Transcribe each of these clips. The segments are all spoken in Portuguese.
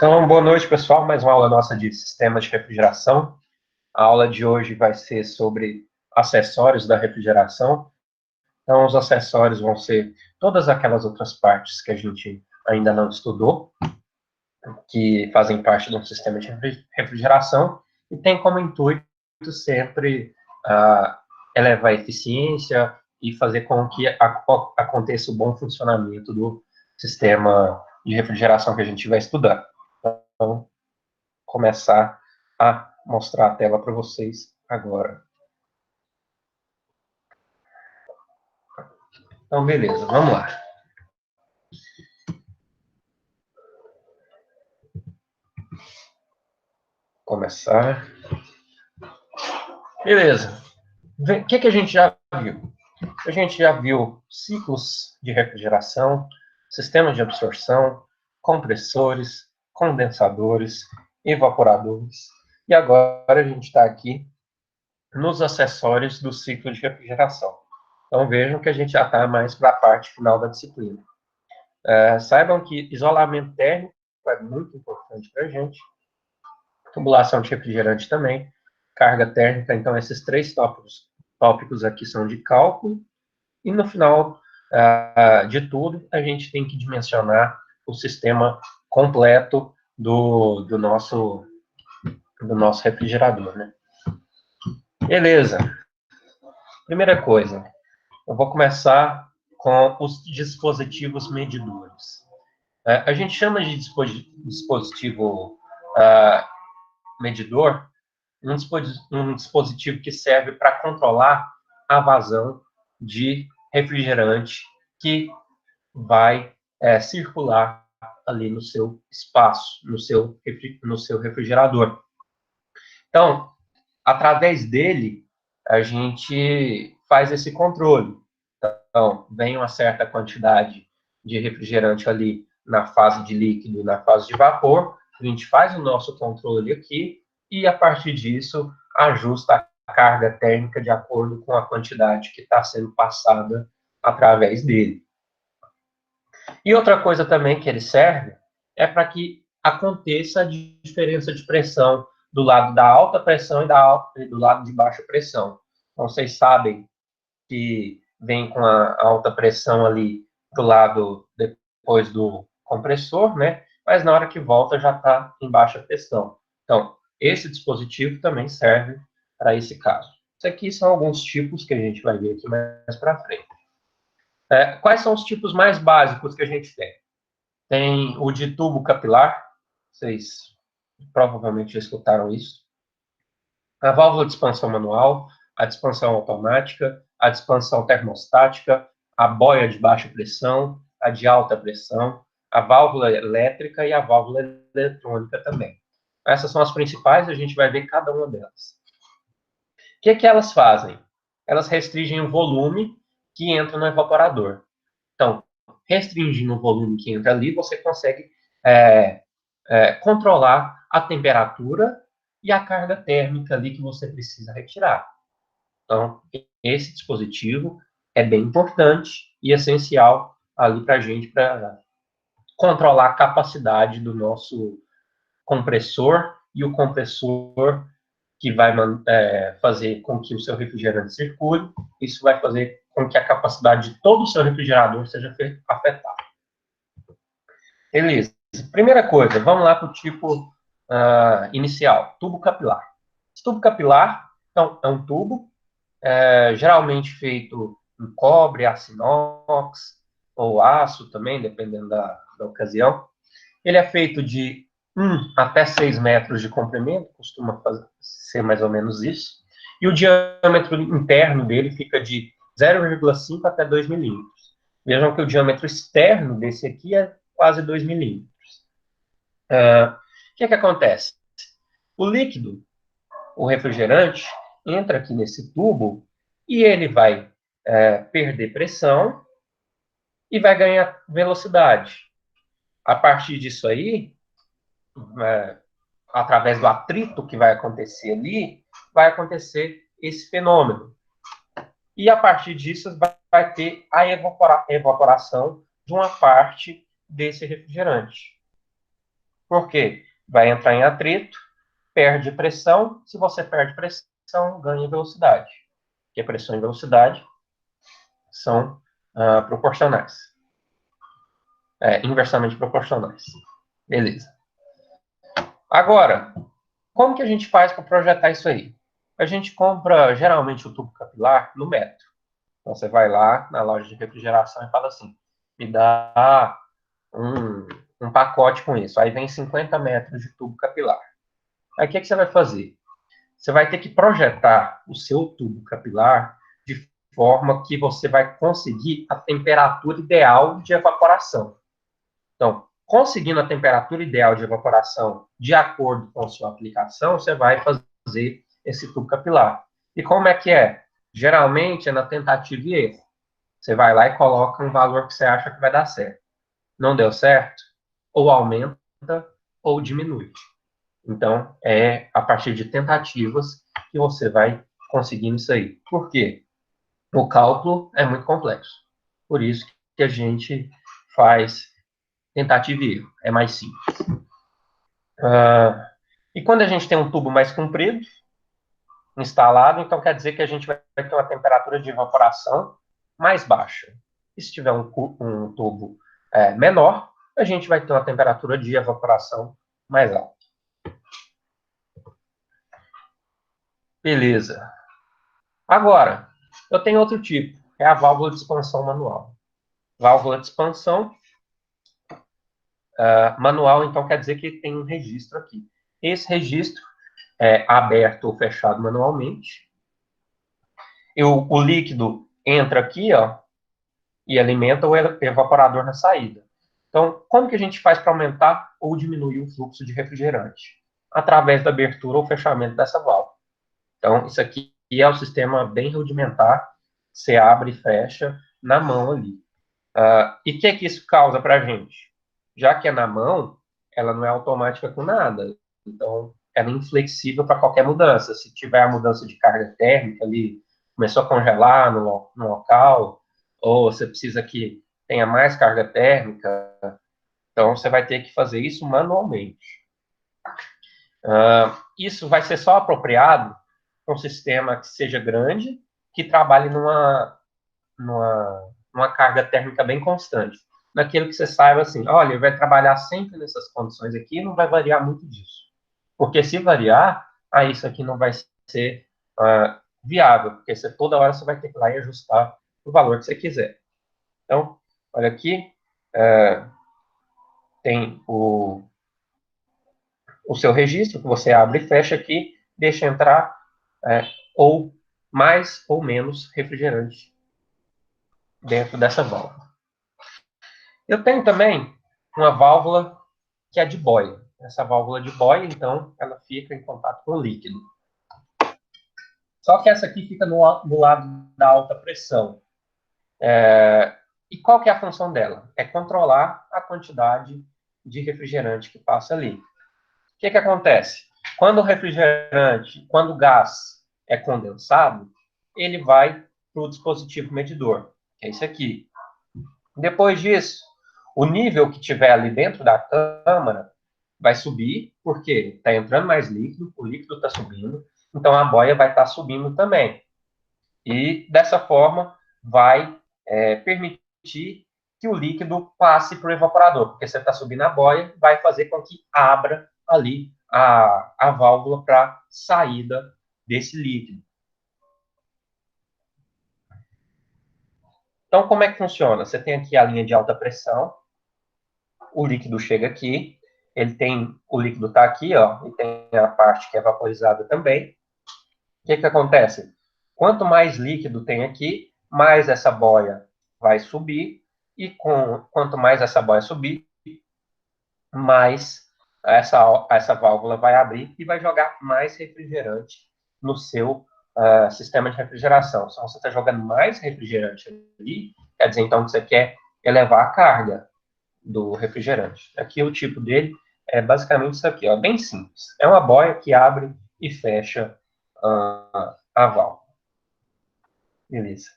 Então, boa noite, pessoal. Mais uma aula nossa de sistemas de refrigeração. A aula de hoje vai ser sobre acessórios da refrigeração. Então, os acessórios vão ser todas aquelas outras partes que a gente ainda não estudou, que fazem parte de um sistema de refrigeração e tem como intuito sempre elevar a eficiência e fazer com que aconteça o bom funcionamento do sistema de refrigeração que a gente vai estudar. Então, começar a mostrar a tela para vocês agora. Então, beleza, vamos lá. Começar. Beleza. O que a gente já viu? A gente já viu ciclos de refrigeração, sistemas de absorção, compressores, condensadores, evaporadores. E agora a gente está aqui nos acessórios do ciclo de refrigeração. Então vejam que a gente já está mais para a parte final da disciplina. Saibam que isolamento térmico é muito importante para a gente. Tubulação de refrigerante também. Carga térmica, então esses três tópicos aqui são de cálculo. E no final de tudo, a gente tem que dimensionar o sistema completo do nosso refrigerador, né? Beleza. Primeira coisa, eu vou começar com os dispositivos medidores. A gente chama de dispositivo medidor um dispositivo que serve para controlar a vazão de refrigerante que vai circular ali no seu espaço, no seu refrigerador. Então, através dele, a gente faz esse controle. Então, vem uma certa quantidade de refrigerante ali na fase de líquido e na fase de vapor, a gente faz o nosso controle aqui e, a partir disso, ajusta a carga térmica de acordo com a quantidade que está sendo passada através dele. E outra coisa também que ele serve é para que aconteça a diferença de pressão do lado da alta pressão e do lado de baixa pressão. Então, vocês sabem que vem com a alta pressão ali do lado depois do compressor, né? Mas na hora que volta já está em baixa pressão. Então, esse dispositivo também serve para esse caso. Isso aqui são alguns tipos que a gente vai ver aqui mais para frente. Quais são os tipos mais básicos que a gente tem? Tem o de tubo capilar, vocês provavelmente já escutaram isso. A válvula de expansão manual, a de expansão automática, a de expansão termostática, a boia de baixa pressão, a de alta pressão, a válvula elétrica e a válvula eletrônica também. Essas são as principais, a gente vai ver cada uma delas. O que elas fazem? Elas restringem o volume que entra no evaporador. Então, restringindo o volume que entra ali, você consegue controlar a temperatura e a carga térmica ali que você precisa retirar. Então, esse dispositivo é bem importante e essencial ali para a gente, para controlar a capacidade do nosso compressor e o compressor que vai fazer com que o seu refrigerante circule. Isso vai fazer com que a capacidade de todo o seu refrigerador seja afetada. Beleza. Primeira coisa, vamos lá para o tipo inicial, tubo capilar. Esse tubo capilar, então, é um tubo geralmente feito em cobre, aço inox, ou aço também, dependendo da ocasião. Ele é feito de 1 até 6 metros de comprimento, costuma ser mais ou menos isso. E o diâmetro interno dele fica de 0,5 até 2 milímetros. Vejam que o diâmetro externo desse aqui é quase 2 milímetros. O que acontece? O líquido, o refrigerante, entra aqui nesse tubo e ele vai perder pressão e vai ganhar velocidade. A partir disso aí, através do atrito que vai acontecer ali, vai acontecer esse fenômeno. E a partir disso vai ter a evaporação de uma parte desse refrigerante. Por quê? Vai entrar em atrito, perde pressão. Se você perde pressão, ganha velocidade. Porque pressão e velocidade são proporcionais. Inversamente proporcionais. Beleza. Agora, como que a gente faz para projetar isso aí? A gente compra, geralmente, o tubo capilar no metro. Então, você vai lá na loja de refrigeração e fala assim, me dá um pacote com isso. Aí vem 50 metros de tubo capilar. Aí o que você vai fazer? Você vai ter que projetar o seu tubo capilar de forma que você vai conseguir a temperatura ideal de evaporação. Então, conseguindo a temperatura ideal de evaporação de acordo com a sua aplicação, você vai fazer esse tubo capilar. E como é que é? Geralmente é na tentativa e erro. Você vai lá e coloca um valor que você acha que vai dar certo. Não deu certo? Ou aumenta ou diminui. Então, é a partir de tentativas que você vai conseguindo isso aí. Por quê? O cálculo é muito complexo. Por isso que a gente faz tentativa e erro. É mais simples. E quando a gente tem um tubo mais comprido, instalado, então quer dizer que a gente vai ter uma temperatura de evaporação mais baixa. E se tiver um tubo menor, a gente vai ter uma temperatura de evaporação mais alta. Beleza. Agora, eu tenho outro tipo, que é a válvula de expansão manual. Válvula de expansão manual, então, quer dizer que tem um registro aqui. Esse registro é aberto ou fechado manualmente. O líquido entra aqui, ó, e alimenta o evaporador na saída. Então, como que a gente faz para aumentar ou diminuir o fluxo de refrigerante? Através da abertura ou fechamento dessa válvula. Então, isso aqui é o sistema bem rudimentar, você abre e fecha na mão ali. E o que isso causa para a gente? Já que é na mão, ela não é automática com nada. Então, ela é inflexível para qualquer mudança. Se tiver a mudança de carga térmica ali, começou a congelar no local, ou você precisa que tenha mais carga térmica, então você vai ter que fazer isso manualmente. Isso vai ser só apropriado para um sistema que seja grande, que trabalhe numa carga térmica bem constante. Naquilo que você saiba assim, olha, vai trabalhar sempre nessas condições aqui e não vai variar muito disso. Porque se variar, aí isso aqui não vai ser viável, porque toda hora você vai ter que ir lá e ajustar o valor que você quiser. Então, olha aqui, tem o seu registro, que você abre e fecha aqui, deixa entrar ou mais ou menos refrigerante dentro dessa válvula. Eu tenho também uma válvula que é de boia. Essa válvula de boia, então, ela fica em contato com o líquido. Só que essa aqui fica no lado da alta pressão. E qual que é a função dela? É controlar a quantidade de refrigerante que passa ali. O que acontece? Quando o refrigerante, quando o gás é condensado, ele vai para o dispositivo medidor, que é esse aqui. Depois disso, o nível que tiver ali dentro da câmara vai subir, porque está entrando mais líquido, o líquido está subindo, então a boia vai estar subindo também. E dessa forma vai permitir que o líquido passe para o evaporador, porque você está subindo a boia, vai fazer com que abra ali a válvula para saída desse líquido. Então, como é que funciona? Você tem aqui a linha de alta pressão, o líquido chega aqui, o líquido está aqui, ó, e tem a parte que é vaporizada também. O que acontece? Quanto mais líquido tem aqui, mais essa boia vai subir, e quanto mais essa boia subir, mais essa válvula vai abrir e vai jogar mais refrigerante no seu sistema de refrigeração. Se você está jogando mais refrigerante ali, quer dizer então que você quer elevar a carga do refrigerante. Aqui o tipo dele é basicamente isso aqui, ó, bem simples. É uma boia que abre e fecha a válvula. Beleza.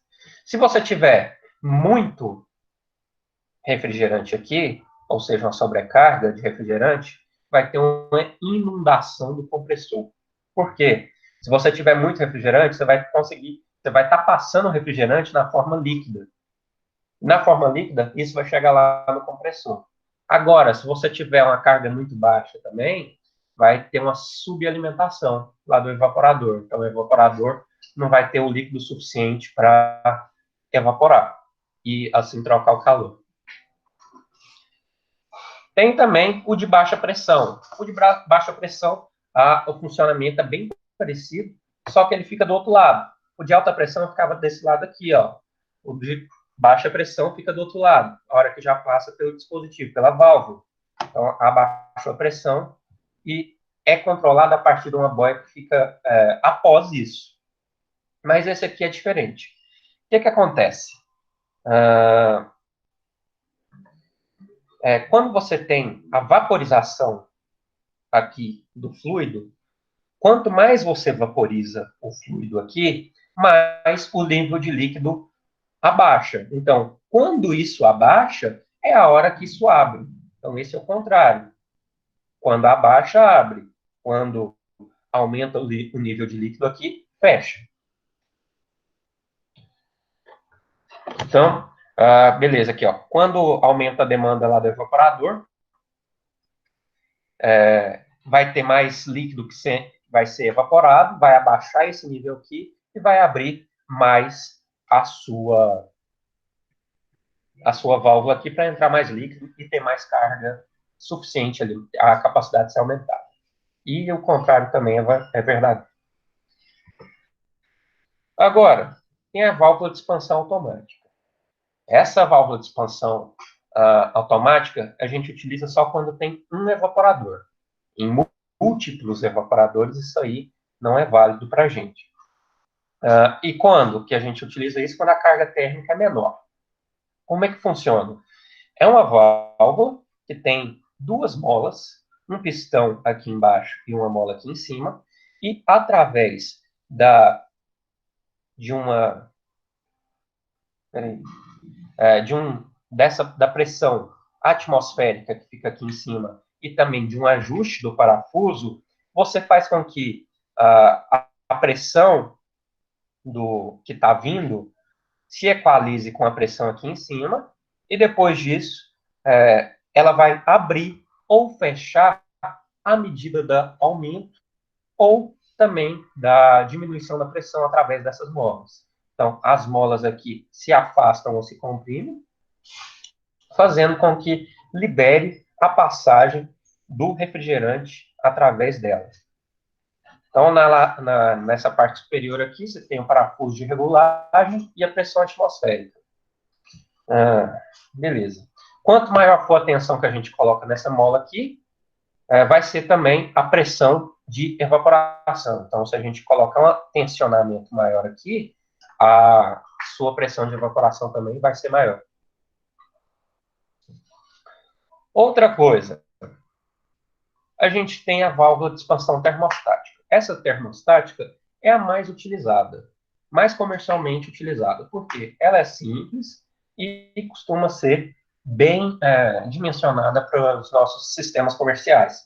Se você tiver muito refrigerante aqui, ou seja, uma sobrecarga de refrigerante, vai ter uma inundação do compressor. Por quê? Se você tiver muito refrigerante, você vai estar passando o refrigerante na forma líquida. Na forma líquida, isso vai chegar lá no compressor. Agora, se você tiver uma carga muito baixa também, vai ter uma subalimentação lá do evaporador. Então, o evaporador não vai ter o líquido suficiente para evaporar e assim trocar o calor. Tem também o de baixa pressão. O de baixa pressão, o funcionamento é bem parecido, só que ele fica do outro lado. O de alta pressão ficava desse lado aqui, ó. O de baixa pressão fica do outro lado, a hora que já passa pelo dispositivo, pela válvula. Então, abaixa a pressão e é controlada a partir de uma boia que fica após isso. Mas esse aqui é diferente. O que acontece? Quando você tem a vaporização aqui do fluido, quanto mais você vaporiza o fluido aqui, mais o nível de líquido abaixa. Então, quando isso abaixa, é a hora que isso abre. Então, esse é o contrário. Quando abaixa, abre. Quando aumenta o nível de líquido aqui, fecha. Então, beleza, aqui, ó. Quando aumenta a demanda lá do evaporador, vai ter mais líquido que vai ser evaporado, vai abaixar esse nível aqui e vai abrir mais a sua válvula aqui para entrar mais líquido e ter mais carga suficiente ali, a capacidade de ser aumentada. E o contrário também é verdade. Agora, tem a válvula de expansão automática. Essa válvula de expansão automática a gente utiliza só quando tem um evaporador. Em múltiplos evaporadores, isso aí não é válido para a gente. E quando que a gente utiliza isso? Quando a carga térmica é menor. Como é que funciona? É uma válvula que tem duas molas, um pistão aqui embaixo e uma mola aqui em cima, e através da pressão atmosférica que fica aqui em cima e também de um ajuste do parafuso, você faz com que a pressão que está vindo se equalize com a pressão aqui em cima e depois disso ela vai abrir ou fechar à medida do aumento ou também da diminuição da pressão através dessas molas. Então, as molas aqui se afastam ou se comprimem, fazendo com que libere a passagem do refrigerante através delas. Então, nessa parte superior aqui, você tem o parafuso de regulagem e a pressão atmosférica. Beleza. Quanto maior for a tensão que a gente coloca nessa mola aqui, vai ser também a pressão de evaporação. Então, se a gente colocar um tensionamento maior aqui, a sua pressão de evaporação também vai ser maior. Outra coisa, a gente tem a válvula de expansão termostática. Essa termostática é a mais utilizada, mais comercialmente utilizada, porque ela é simples e costuma ser bem dimensionada para os nossos sistemas comerciais.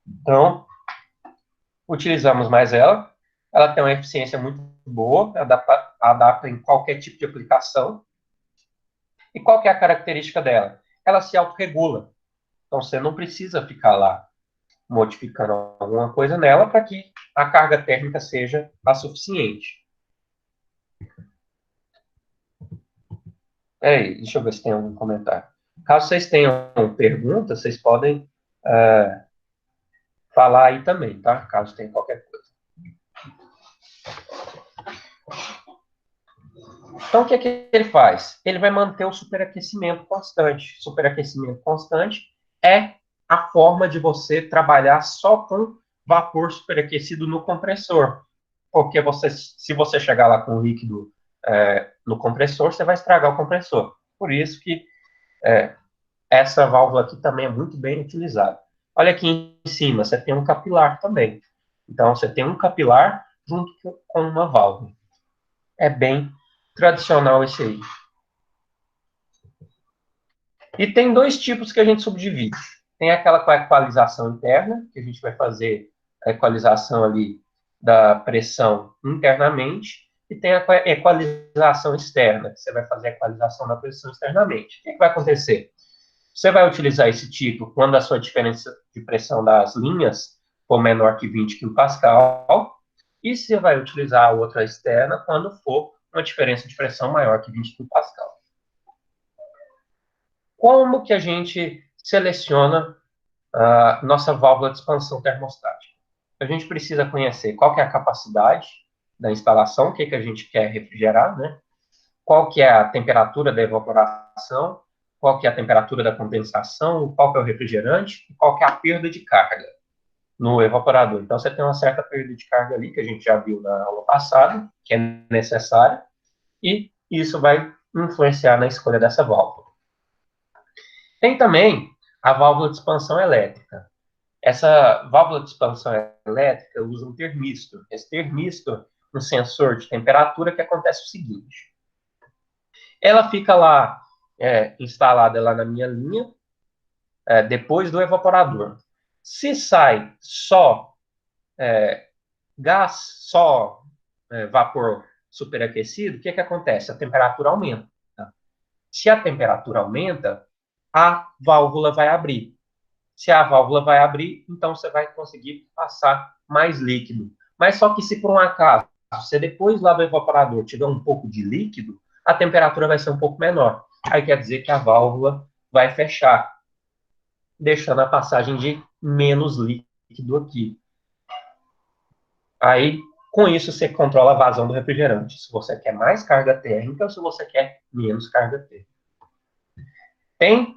Então, utilizamos mais ela. Ela tem uma eficiência muito boa, adapta em qualquer tipo de aplicação. E qual que é a característica dela? Ela se autorregula. Então, você não precisa ficar lá modificando alguma coisa nela para que a carga térmica seja a suficiente. Deixa eu ver se tem algum comentário. Caso vocês tenham perguntas, vocês podem falar aí também, tá? Caso tenha qualquer coisa. Então, o que ele faz? Ele vai manter o superaquecimento constante. Superaquecimento constante é a forma de você trabalhar só com vapor superaquecido no compressor. Porque se você chegar lá com líquido no compressor, você vai estragar o compressor. Por isso que essa válvula aqui também é muito bem utilizada. Olha aqui em cima, você tem um capilar também. Então, você tem um capilar junto com uma válvula. É bem tradicional esse aí. E tem dois tipos que a gente subdivide. Tem aquela com a equalização interna, que a gente vai fazer a equalização ali da pressão internamente, e tem a equalização externa, que você vai fazer a equalização da pressão externamente. O que vai acontecer? Você vai utilizar esse tipo quando a sua diferença de pressão das linhas for menor que 20 kPa, e você vai utilizar a outra externa quando for uma diferença de pressão maior que 20 kPa. Como que a gente seleciona a nossa válvula de expansão termostática? A gente precisa conhecer qual que é a capacidade da instalação, o que a gente quer refrigerar, né? Qual que é a temperatura da evaporação, qual que é a temperatura da condensação, qual que é o refrigerante, e qual que é a perda de carga no evaporador. Então, você tem uma certa perda de carga ali, que a gente já viu na aula passada, que é necessária, e isso vai influenciar na escolha dessa válvula. Tem também a válvula de expansão elétrica. Essa válvula de expansão elétrica usa um termistor. Esse termistor, um sensor de temperatura, que acontece o seguinte. Ela fica lá, instalada lá na minha linha, depois do evaporador. Se sai só gás, só vapor superaquecido, o que acontece? A temperatura aumenta. Se a temperatura aumenta, a válvula vai abrir. Se a válvula vai abrir, então você vai conseguir passar mais líquido. Mas só que se por um acaso, você depois lá do evaporador tiver um pouco de líquido, a temperatura vai ser um pouco menor. Aí quer dizer que a válvula vai fechar, deixando a passagem de menos líquido aqui. Aí, com isso, você controla a vazão do refrigerante. Se você quer mais carga térmica ou se você quer menos carga térmica. Tem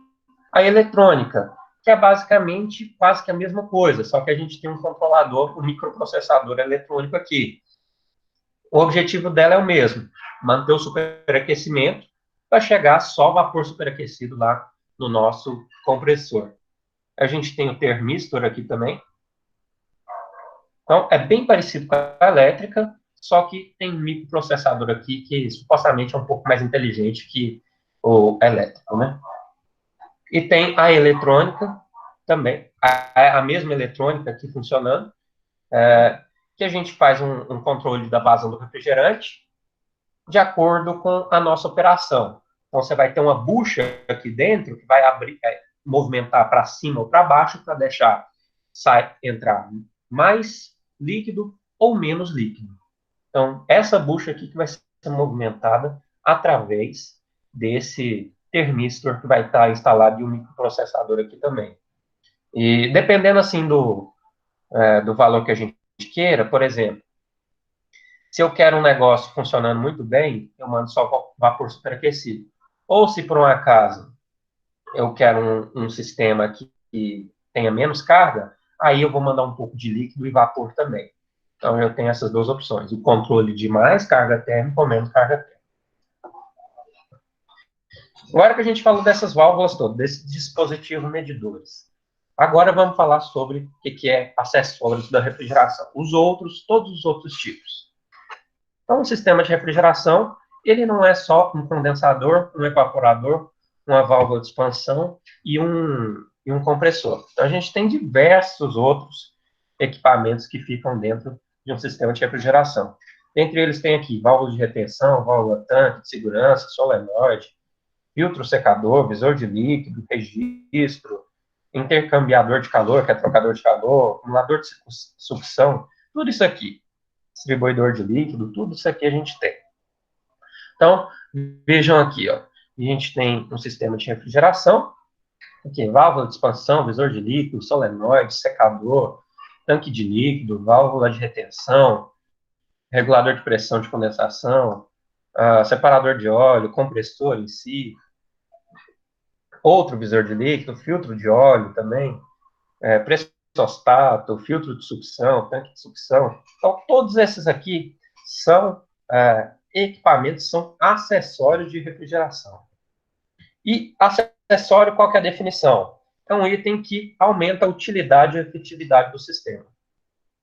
a eletrônica, que é basicamente quase que a mesma coisa, só que a gente tem um controlador, um microprocessador eletrônico aqui. O objetivo dela é o mesmo, manter o superaquecimento para chegar só vapor superaquecido lá no nosso compressor. A gente tem o termistor aqui também. Então, é bem parecido com a elétrica, só que tem um microprocessador aqui que supostamente é um pouco mais inteligente que o elétrico, né? E tem a eletrônica também, a mesma eletrônica aqui funcionando, que a gente faz um controle da vazão do refrigerante de acordo com a nossa operação. Então, você vai ter uma bucha aqui dentro que vai abrir, movimentar para cima ou para baixo para deixar entrar mais líquido ou menos líquido. Então, essa bucha aqui que vai ser movimentada através desse termistor que vai estar instalado em um microprocessador aqui também. E dependendo assim do valor que a gente queira, por exemplo, se eu quero um negócio funcionando muito bem, eu mando só vapor superaquecido. Ou se por um acaso eu quero um sistema que tenha menos carga, aí eu vou mandar um pouco de líquido e vapor também. Então eu tenho essas duas opções, o controle de mais carga térmica ou menos carga térmica. Agora que a gente falou dessas válvulas todas, desses dispositivos medidores, agora vamos falar sobre o que é acessórios da refrigeração. Todos os outros tipos. Então, o sistema de refrigeração, ele não é só um condensador, um evaporador, uma válvula de expansão e um compressor. Então, a gente tem diversos outros equipamentos que ficam dentro de um sistema de refrigeração. Dentre eles tem aqui válvula de retenção, válvula tanque de segurança, solenoide, filtro secador, visor de líquido, registro, intercambiador de calor, que é trocador de calor, acumulador de sucção, tudo isso aqui. Distribuidor de líquido, tudo isso aqui a gente tem. Então, vejam aqui, ó. A gente tem um sistema de refrigeração, aqui, válvula de expansão, visor de líquido, solenoide, secador, tanque de líquido, válvula de retenção, regulador de pressão de condensação, separador de óleo, compressor em si, outro visor de líquido, filtro de óleo também, pressostato, filtro de sucção, tanque de sucção. Então, todos esses aqui são equipamentos, são acessórios de refrigeração. E acessório, qual que é a definição? É um item que aumenta a utilidade e a efetividade do sistema.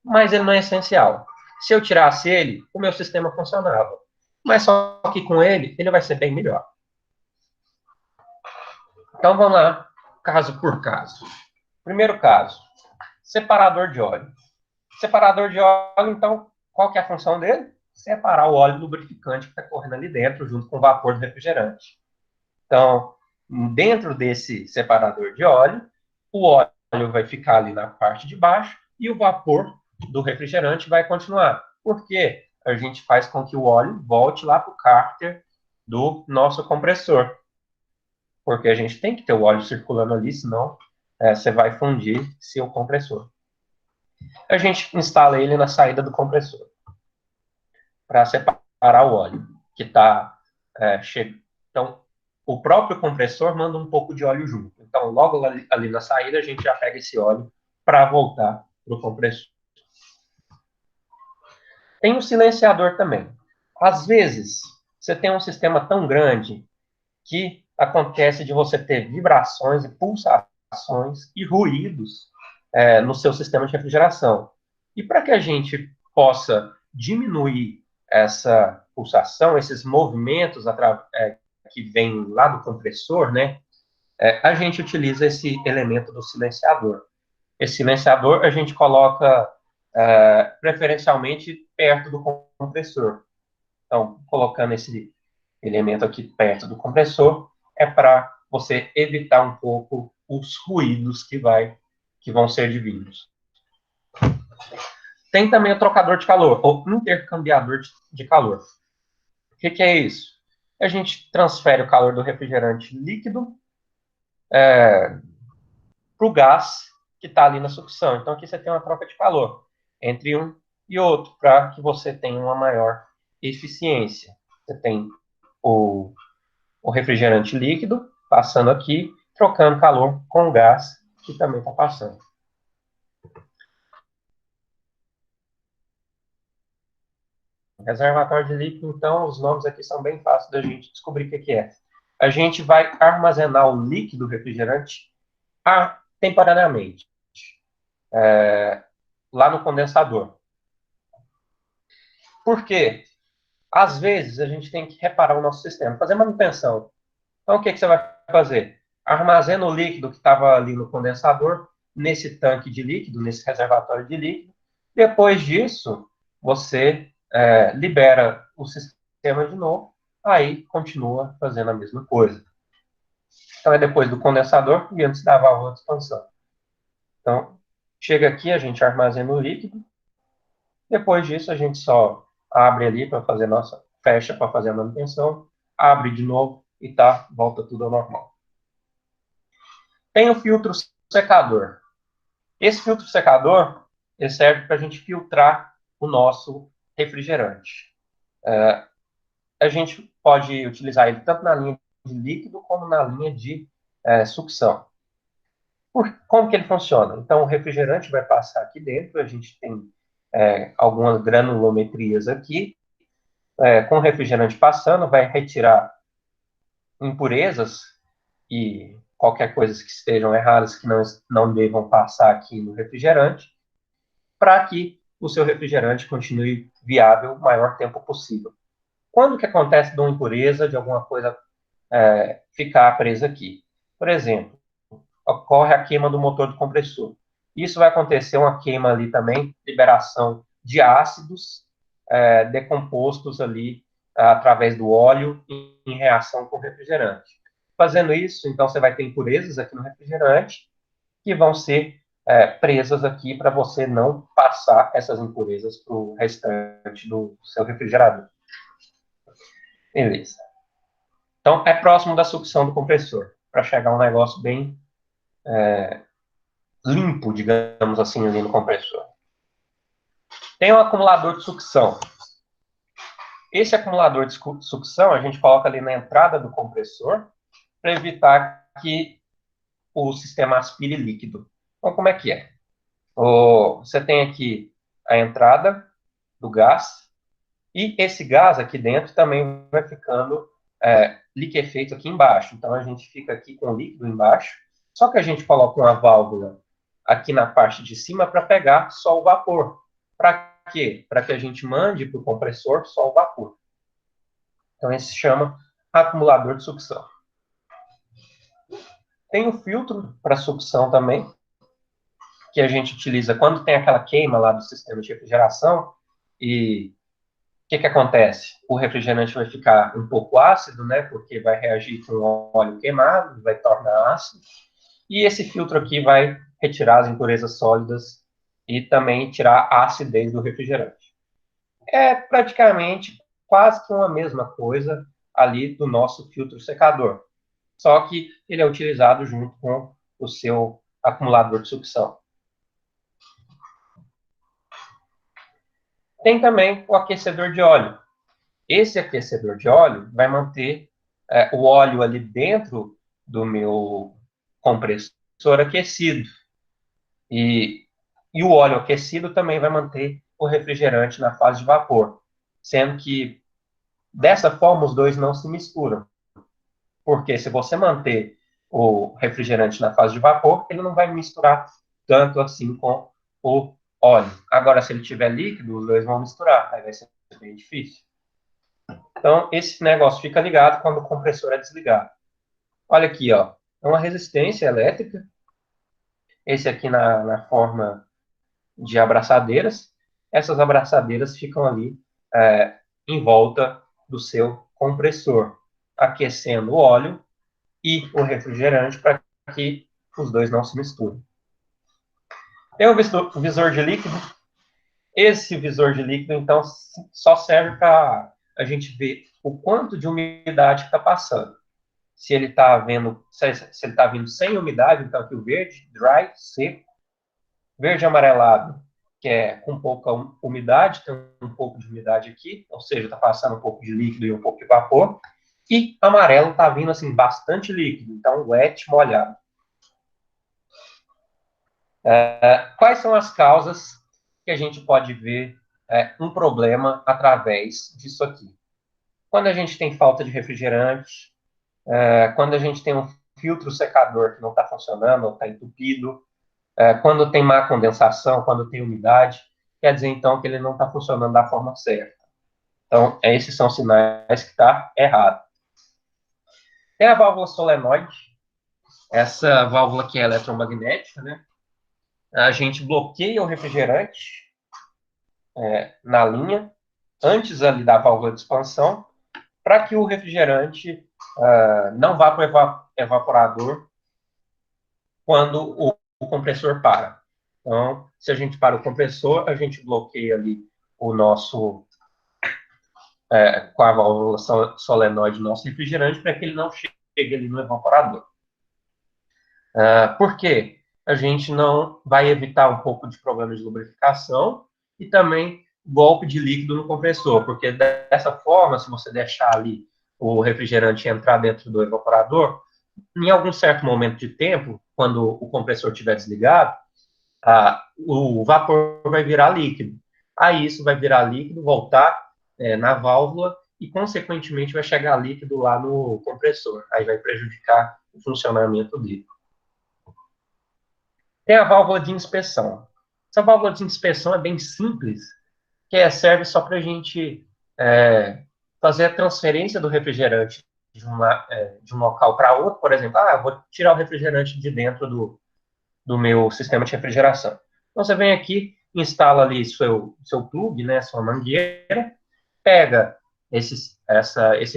Mas ele não é essencial. Se eu tirasse ele, o meu sistema funcionava. Mas só que com ele vai ser bem melhor. Então, vamos lá, caso por caso. Primeiro caso, separador de óleo. Separador de óleo, então, qual que é a função dele? Separar o óleo lubrificante que está correndo ali dentro, junto com o vapor do refrigerante. Então, dentro desse separador de óleo, o óleo vai ficar ali na parte de baixo e o vapor do refrigerante vai continuar. Por quê? A gente faz com que o óleo volte lá para o cárter do nosso compressor. Porque a gente tem que ter o óleo circulando ali, senão você vai fundir seu compressor. A gente instala ele na saída do compressor para separar o óleo que está chegando. Então, o próprio compressor manda um pouco de óleo junto. Então, logo ali na saída, a gente já pega esse óleo para voltar para o compressor. Tem o silenciador também. Às vezes, você tem um sistema tão grande que acontece de você ter vibrações e pulsações e ruídos no seu sistema de refrigeração. E para que a gente possa diminuir essa pulsação, esses movimentos que vêm lá do compressor, né, a gente utiliza esse elemento do silenciador. Esse silenciador a gente coloca preferencialmente perto do compressor. Então, colocando esse elemento aqui perto do compressor é para você evitar um pouco os ruídos que vão ser divinos. Tem também o trocador de calor, ou intercambiador de calor. O que é isso? A gente transfere o calor do refrigerante líquido para o gás que está ali na sucção. Então, aqui você tem uma troca de calor entre um e outro, para que você tenha uma maior eficiência. Você tem o refrigerante líquido passando aqui, trocando calor com o gás que também está passando. Reservatório de líquido, então, os nomes aqui são bem fáceis da gente descobrir o que é. A gente vai armazenar o líquido refrigerante temporariamente lá no condensador. Por quê? Às vezes, a gente tem que reparar o nosso sistema, fazer manutenção. Então, o que você vai fazer? Armazena o líquido que estava ali no condensador, nesse tanque de líquido, nesse reservatório de líquido. Depois disso, você libera o sistema de novo, aí continua fazendo a mesma coisa. Então, é depois do condensador e antes da válvula de expansão. Então, chega aqui, a gente armazena o líquido. Depois disso, a gente só abre ali para fazer fecha para fazer a manutenção, abre de novo e volta tudo ao normal. Tem o filtro secador. Esse filtro secador ele serve para a gente filtrar o nosso refrigerante. A gente pode utilizar ele tanto na linha de líquido como na linha de sucção. Como que ele funciona? Então, o refrigerante vai passar aqui dentro, a gente tem algumas granulometrias aqui, com o refrigerante passando, vai retirar impurezas e qualquer coisa que estejam erradas que não devam passar aqui no refrigerante, para que o seu refrigerante continue viável o maior tempo possível. Quando que acontece de uma impureza, de alguma coisa ficar presa aqui? Por exemplo, ocorre a queima do motor do compressor. Isso vai acontecer uma queima ali também, liberação de ácidos decompostos ali através do óleo em reação com o refrigerante. Fazendo isso, então você vai ter impurezas aqui no refrigerante que vão ser presas aqui para você não passar essas impurezas para o restante do seu refrigerador. Beleza. Então, é próximo da sucção do compressor, para chegar a um negócio bem limpo, digamos assim, ali no compressor. Tem um acumulador de sucção. Esse acumulador de sucção a gente coloca ali na entrada do compressor para evitar que o sistema aspire líquido. Então, como é que é? Você tem aqui a entrada do gás e esse gás aqui dentro também vai ficando liquefeito aqui embaixo. Então, a gente fica aqui com o líquido embaixo, só que a gente coloca uma válvula aqui na parte de cima para pegar só o vapor. Para quê? Para que a gente mande para o compressor só o vapor. Então, esse se chama acumulador de sucção. Tem o filtro para sucção também. que a gente utiliza quando tem aquela queima lá do sistema de refrigeração, e o que acontece? O refrigerante vai ficar um pouco ácido, né, porque vai reagir com o óleo queimado, vai tornar ácido, e esse filtro aqui vai retirar as impurezas sólidas e também tirar a acidez do refrigerante. É praticamente quase que uma mesma coisa ali do nosso filtro secador, só que ele é utilizado junto com o seu acumulador de sucção. Tem também o aquecedor de óleo. Esse aquecedor de óleo vai manter o óleo ali dentro do meu compressor aquecido. E o óleo aquecido também vai manter o refrigerante na fase de vapor, sendo que dessa forma os dois não se misturam. Porque se você manter o refrigerante na fase de vapor, ele não vai misturar tanto assim com o óleo. Agora, se ele tiver líquido, os dois vão misturar, aí vai ser bem difícil. Então, esse negócio fica ligado quando o compressor é desligado. Olha aqui, ó, é uma resistência elétrica. Esse aqui na forma de abraçadeiras. Essas abraçadeiras ficam ali em volta do seu compressor, aquecendo o óleo e o refrigerante para que os dois não se misturem. Tem o visor de líquido. Esse visor de líquido, então, só serve para a gente ver o quanto de umidade está passando. Se ele está se ele está vindo sem umidade, então aqui o verde, dry, seco. Verde amarelado, que é com pouca umidade, tem um pouco de umidade aqui, ou seja, está passando um pouco de líquido e um pouco de vapor. E amarelo está vindo assim bastante líquido, então wet, molhado. Quais são as causas que a gente pode ver um problema através disso aqui? Quando a gente tem falta de refrigerante, quando a gente tem um filtro secador que não está funcionando ou está entupido, quando tem má condensação, quando tem umidade, quer dizer então que ele não está funcionando da forma certa. Então, esses são sinais que está errado. Tem a válvula solenoide, essa válvula que é eletromagnética, né? A gente bloqueia o refrigerante na linha, antes ali da válvula de expansão, para que o refrigerante não vá para o evaporador quando o compressor para. Então, se a gente para o compressor, a gente bloqueia ali o nosso, com a válvula solenoide, nosso refrigerante, para que ele não chegue ali no evaporador. Por quê? A gente não vai evitar um pouco de problema de lubrificação e também golpe de líquido no compressor, porque dessa forma, se você deixar ali o refrigerante entrar dentro do evaporador, em algum certo momento de tempo, quando o compressor estiver desligado, o vapor vai virar líquido. Aí isso vai virar líquido, voltar na válvula e, consequentemente, vai chegar líquido lá no compressor. Aí vai prejudicar o funcionamento dele. Tem a válvula de inspeção. Essa válvula de inspeção é bem simples, que serve só para a gente fazer a transferência do refrigerante de um local para outro. Por exemplo, eu vou tirar o refrigerante de dentro do meu sistema de refrigeração. Então, você vem aqui, instala ali seu plug, né, sua mangueira, pega esse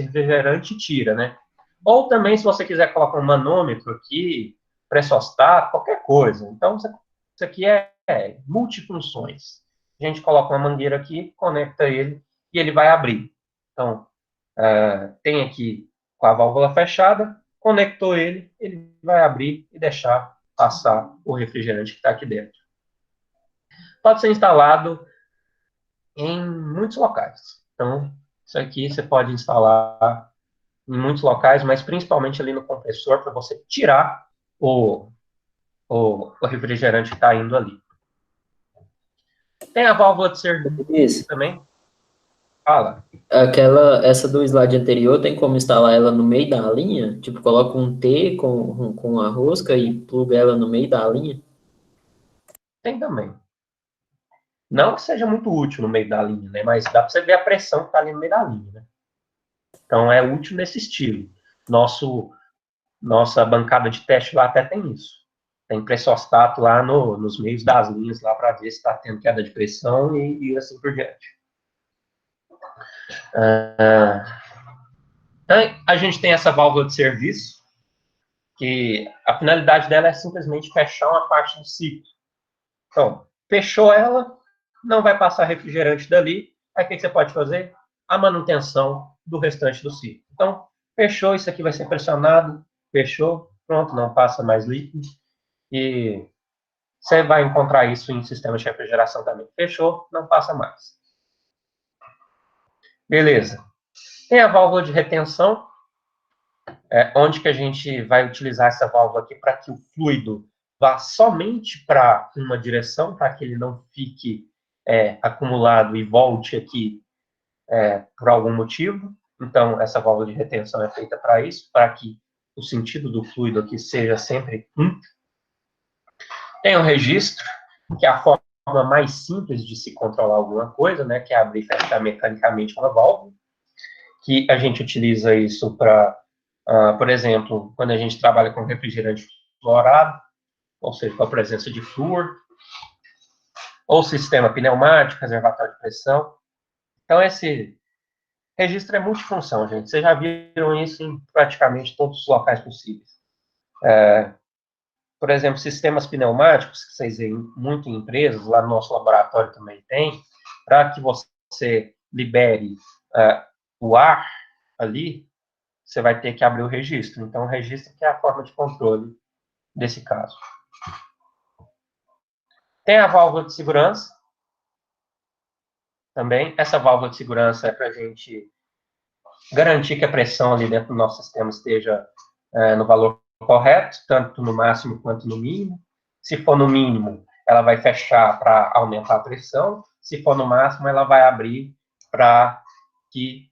refrigerante e tira, né? Ou também, se você quiser colocar um manômetro aqui, pressostato, qualquer coisa. Então, isso aqui é multifunções. A gente coloca uma mangueira aqui, conecta ele e ele vai abrir. Então, tem aqui com a válvula fechada, conectou ele, ele vai abrir e deixar passar o refrigerante que está aqui dentro. Pode ser instalado em muitos locais. Então, isso aqui você pode instalar em muitos locais, mas principalmente ali no compressor, para você tirar o refrigerante que está indo ali. Tem a válvula de serviço também. Fala. Essa do slide anterior, tem como instalar ela no meio da linha? Tipo, coloca um T com a rosca e pluga ela no meio da linha? Tem também. Não que seja muito útil no meio da linha, né? Mas dá para você ver a pressão que está ali no meio da linha, né? Então é útil nesse estilo. Nossa bancada de teste lá até tem isso. tem pressostato lá nos meios das linhas, lá para ver se está tendo queda de pressão e assim por diante. Então, a gente tem essa válvula de serviço, que a finalidade dela é simplesmente fechar uma parte do ciclo. Então, fechou ela, não vai passar refrigerante dali, aí o que você pode fazer? A manutenção do restante do ciclo. Então, fechou, isso aqui vai ser pressionado, fechou, pronto, não passa mais líquido, e você vai encontrar isso em sistemas de refrigeração também. Fechou, não passa mais. Beleza. Tem a válvula de retenção, onde que a gente vai utilizar essa válvula aqui para que o fluido vá somente para uma direção, para que ele não fique acumulado e volte aqui por algum motivo. Então, essa válvula de retenção é feita para isso, para que o sentido do fluido aqui seja sempre um. Tem um registro, que é a forma mais simples de se controlar alguma coisa, né, que é abrir e fechar mecanicamente uma válvula, que a gente utiliza isso para, por exemplo, quando a gente trabalha com refrigerante fluorado, ou seja, com a presença de flúor, ou sistema pneumático, reservatório de pressão. Então, esse registro é multifunção, gente. Vocês já viram isso em praticamente todos os locais possíveis. Por exemplo, sistemas pneumáticos, que vocês veem muito em empresas, lá no nosso laboratório também tem, para que você libere o ar ali, você vai ter que abrir o registro. Então, o registro que é a forma de controle desse caso. Tem a válvula de segurança, também. Essa válvula de segurança é para a gente garantir que a pressão ali dentro do nosso sistema esteja no valor correto, tanto no máximo quanto no mínimo. Se for no mínimo, ela vai fechar para aumentar a pressão. Se for no máximo, ela vai abrir para que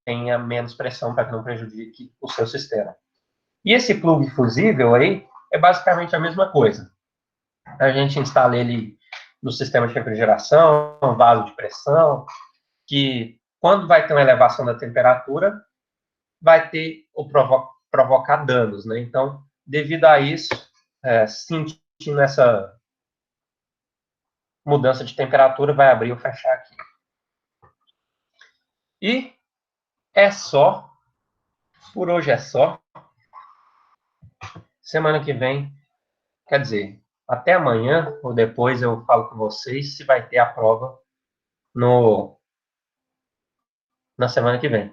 tenha menos pressão, para que não prejudique o seu sistema. E esse plug fusível aí é basicamente a mesma coisa. A gente instala ele no sistema de refrigeração, um vaso de pressão, que quando vai ter uma elevação da temperatura, vai ter ou provocar danos, né? Então, devido a isso, sentindo essa mudança de temperatura, vai abrir ou fechar aqui. E é só, por hoje é só. Semana que vem, quer dizer, até amanhã ou depois eu falo com vocês se vai ter a prova na semana que vem.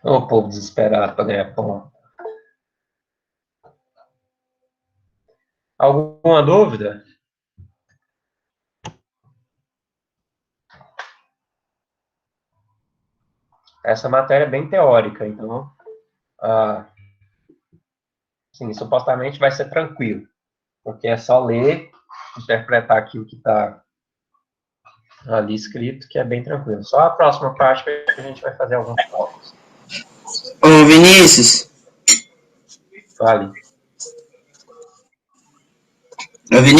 Ô, povo desesperado para ganhar pão. Alguma dúvida? Essa matéria é bem teórica, então, sim, supostamente vai ser tranquilo, porque é só ler, interpretar aqui o que está ali escrito, que é bem tranquilo. Só a próxima parte que a gente vai fazer alguns pontos. Ô, Vinícius. Fale. Ô, Vinícius.